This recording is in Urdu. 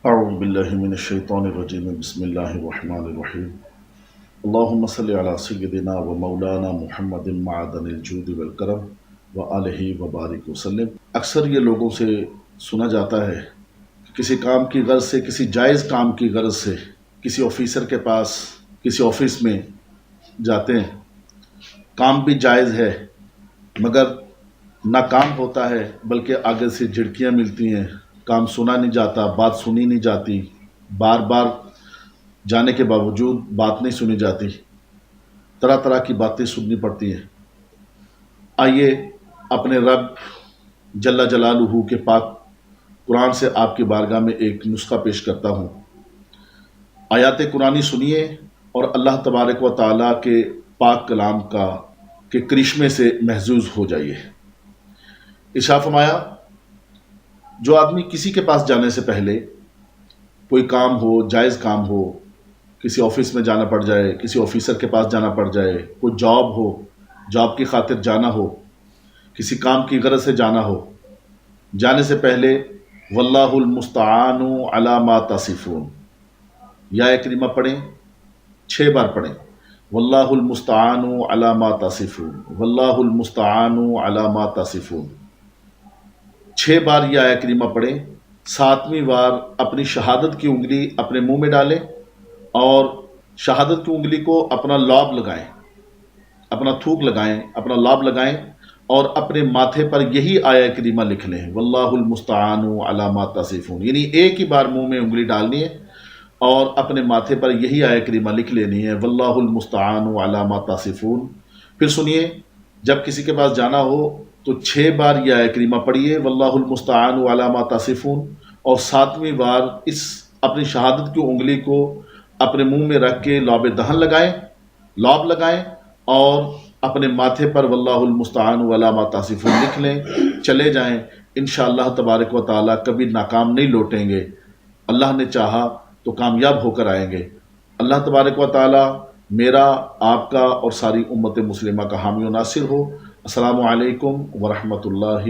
اعوذ باللہ من الشیطان الرجیم بسم اللہ الرحمن الرحیم اللہم صلی علی سیدنا و مولانا محمد معدن الجود والکرم و آلہ و بارک وسلم۔ اکثر یہ لوگوں سے سنا جاتا ہے کہ کسی کام کی غرض سے، کسی جائز کام کی غرض سے کسی آفیسر کے پاس، کسی آفس میں جاتے ہیں، کام بھی جائز ہے مگر نہ کام ہوتا ہے بلکہ آگے سے جھڑکیاں ملتی ہیں، کام سنا نہیں جاتا، بات سنی نہیں جاتی، بار بار جانے کے باوجود بات نہیں سنی جاتی، طرح طرح کی باتیں سننی پڑتی ہیں۔ آئیے اپنے رب جل جلالہ کے پاک قرآن سے آپ کی بارگاہ میں ایک نسخہ پیش کرتا ہوں۔ آیات قرآنی سنیے اور اللہ تبارک و تعالیٰ کے پاک کلام کے کرشمے سے محظوظ ہو جائیے۔ ارشاد فرمایا، جو آدمی کسی کے پاس جانے سے پہلے کوئی کام ہو، جائز کام ہو، کسی آفس میں جانا پڑ جائے، کسی آفیسر کے پاس جانا پڑ جائے، کوئی جاب ہو، جاب کی خاطر جانا ہو، کسی کام کی غرض سے جانا ہو، جانے سے پہلے واللہ المستعان علی ما تصفون یا کریمہ پڑھیں، 6 بار پڑھیں، واللہ المستعان علی ما تصفون، واللہ المستعان علی ما تصفون، 6 بار یہ آیہ کریمہ پڑھیں۔ 7ویں بار اپنی شہادت کی انگلی اپنے منہ میں ڈالیں اور شہادت کی انگلی کو اپنا لاب لگائیں، اپنا تھوک لگائیں، اپنا لاب لگائیں اور اپنے ماتھے پر یہی آیہ کریمہ لکھ لیں، واللہ المستعان علی ما تصفون، یعنی ایک ہی بار منہ میں انگلی ڈالنی ہے اور اپنے ماتھے پر یہی آیہ کریمہ لکھ لینی ہے، واللہ المستعان علی ما تصفون۔ پھر سنیے، جب کسی کے پاس جانا ہو تو 6 بار یہ آیہ کریمہ پڑھیے، واللہ المستعان علی ما تصفون، اور 7ویں بار اس اپنی شہادت کی انگلی کو اپنے منہ میں رکھ کے لاب دہن لگائیں، لاب لگائیں اور اپنے ماتھے پر واللہ المستعان علی ما تصفون لکھ لیں، چلے جائیں۔ انشاءاللہ تبارک و تعالیٰ کبھی ناکام نہیں لوٹیں گے، اللہ نے چاہا تو کامیاب ہو کر آئیں گے۔ اللہ تبارک و تعالیٰ میرا، آپ کا اور ساری امت مسلمہ کا حامی و ناصر ہو۔ السلام علیکم ورحمۃ اللہ